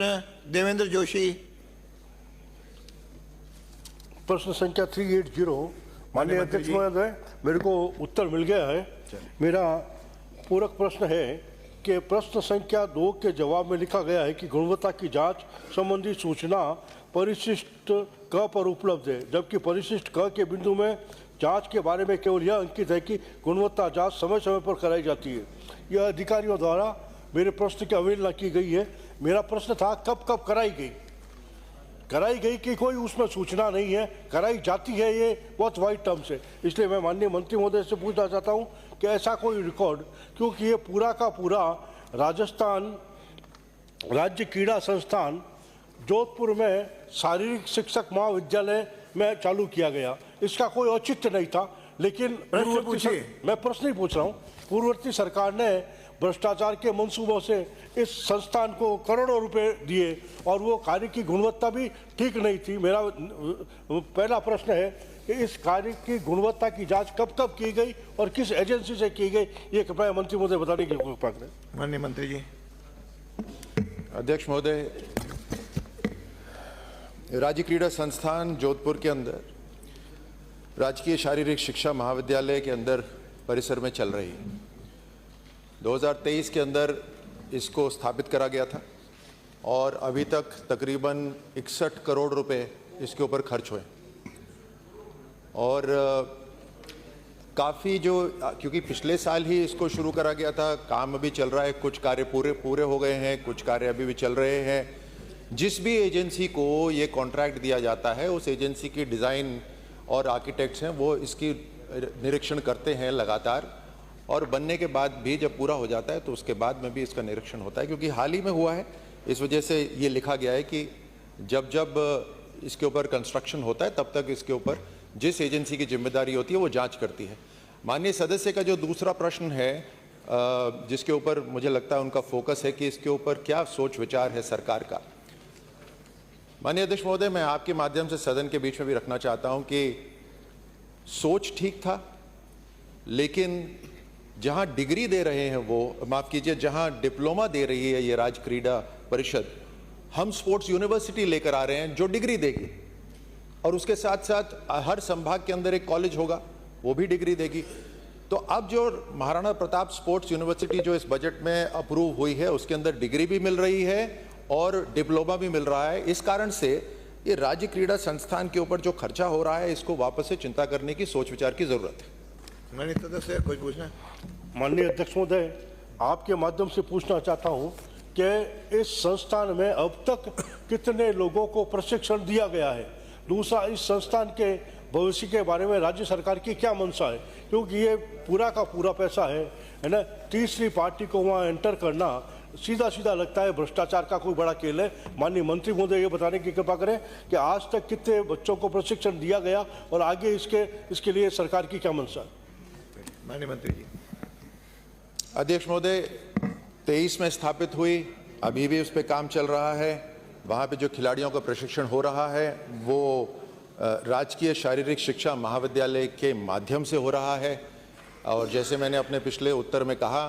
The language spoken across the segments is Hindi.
देवेंद्र जोशी। प्रश्न संख्या 380। माननीय अध्यक्ष महोदय, मेरे को उत्तर मिल गया है। मेरा पूरक प्रश्न है कि प्रश्न संख्या 2 के जवाब में लिखा गया है कि गुणवत्ता की जांच संबंधी सूचना परिशिष्ट क पर उपलब्ध है, जबकि परिशिष्ट क के बिंदु में जांच के बारे में केवल यह अंकित है कि गुणवत्ता जांच समय समय पर कराई जाती है। यह अधिकारियों द्वारा मेरे प्रश्न की अवहेलना की गई है। मेरा प्रश्न था कब कब कराई गई कि कोई उसमें सूचना नहीं है, कराई जाती है, ये बहुत वाइड टर्म्स है। इसलिए मैं माननीय मंत्री महोदय से पूछना चाहता हूं कि ऐसा कोई रिकॉर्ड, क्योंकि ये पूरा का पूरा राजस्थान राज्य क्रीड़ा संस्थान जोधपुर में शारीरिक शिक्षक महाविद्यालय में चालू किया गया, इसका कोई औचित्य नहीं था। लेकिन मैं प्रश्न ही पूछ रहा हूँ, पूर्ववर्ती सरकार ने भ्रष्टाचार के मंसूबों से इस संस्थान को करोड़ों रुपए दिए और वो कार्य की गुणवत्ता भी ठीक नहीं थी। मेरा पहला प्रश्न है कि इस कार्य की गुणवत्ता की जांच कब कब की गई और किस एजेंसी से की गई, ये कृपया मंत्री महोदय बताने की कृपा करें। माननीय मंत्री जी। अध्यक्ष महोदय, राज्य क्रीड़ा संस्थान जोधपुर के अंदर राजकीय शारीरिक शिक्षा महाविद्यालय के अंदर परिसर में चल रही है। 2023 के अंदर इसको स्थापित करा गया था और अभी तक तकरीबन 61 करोड़ रुपए इसके ऊपर खर्च हुए और काफ़ी क्योंकि पिछले साल ही इसको शुरू करा गया था, काम अभी चल रहा है, कुछ कार्य पूरे हो गए हैं, कुछ कार्य अभी भी चल रहे हैं। जिस भी एजेंसी को ये कॉन्ट्रैक्ट दिया जाता है, उस एजेंसी की डिज़ाइन और आर्किटेक्ट्स हैं वो इसकी निरीक्षण करते हैं लगातार, और बनने के बाद भी जब पूरा हो जाता है तो उसके बाद में भी इसका निरीक्षण होता है। क्योंकि हाल ही में हुआ है, इस वजह से ये लिखा गया है कि जब इसके ऊपर कंस्ट्रक्शन होता है तब तक इसके ऊपर जिस एजेंसी की जिम्मेदारी होती है वो जांच करती है। माननीय सदस्य का जो दूसरा प्रश्न है, जिसके ऊपर मुझे लगता है उनका फोकस है कि इसके ऊपर क्या सोच विचार है सरकार का। माननीय अध्यक्ष महोदय, मैं आपके माध्यम से सदन के बीच में भी रखना चाहता हूं कि सोच ठीक था, लेकिन जहां डिग्री दे रहे हैं वो, माफ कीजिए, जहां डिप्लोमा दे रही है ये राज्य क्रीड़ा परिषद, हम स्पोर्ट्स यूनिवर्सिटी लेकर आ रहे हैं जो डिग्री देगी, और उसके साथ साथ हर संभाग के अंदर एक कॉलेज होगा, वो भी डिग्री देगी। तो अब जो महाराणा प्रताप स्पोर्ट्स यूनिवर्सिटी जो इस बजट में अप्रूव हुई है, उसके अंदर डिग्री भी मिल रही है और डिप्लोमा भी मिल रहा है। इस कारण से ये राज्य क्रीड़ा संस्थान के ऊपर जो खर्चा हो रहा है, इसको वापस से चिंता करने की सोच विचार की जरूरत है। माननीय सदस्य कोई पूछना? माननीय अध्यक्ष महोदय, आपके माध्यम से पूछना चाहता हूं कि इस संस्थान में अब तक कितने लोगों को प्रशिक्षण दिया गया है। दूसरा, इस संस्थान के भविष्य के बारे में राज्य सरकार की क्या मंशा है, क्योंकि ये पूरा का पूरा पैसा है ना, तीसरी पार्टी को वहाँ एंटर करना सीधा लगता है भ्रष्टाचार का कोई बड़ा खेल है। माननीय मंत्री महोदय ये बताने की कृपा करें कि आज तक कितने बच्चों को प्रशिक्षण दिया गया और आगे इसके लिए सरकार की क्या मंशा है। माननीय मंत्री जी। अध्यक्ष महोदय, 23 में स्थापित हुई, अभी भी उस पर काम चल रहा है। वहाँ पे जो खिलाड़ियों का प्रशिक्षण हो रहा है वो राजकीय शारीरिक शिक्षा महाविद्यालय के माध्यम से हो रहा है, और जैसे मैंने अपने पिछले उत्तर में कहा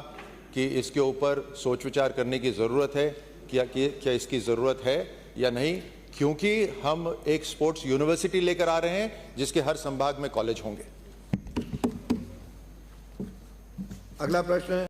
कि इसके ऊपर सोच विचार करने की ज़रूरत है, क्या इसकी ज़रूरत है या नहीं, क्योंकि हम एक स्पोर्ट्स यूनिवर्सिटी लेकर आ रहे हैं जिसके हर संभाग में कॉलेज होंगे। अगला प्रश्न है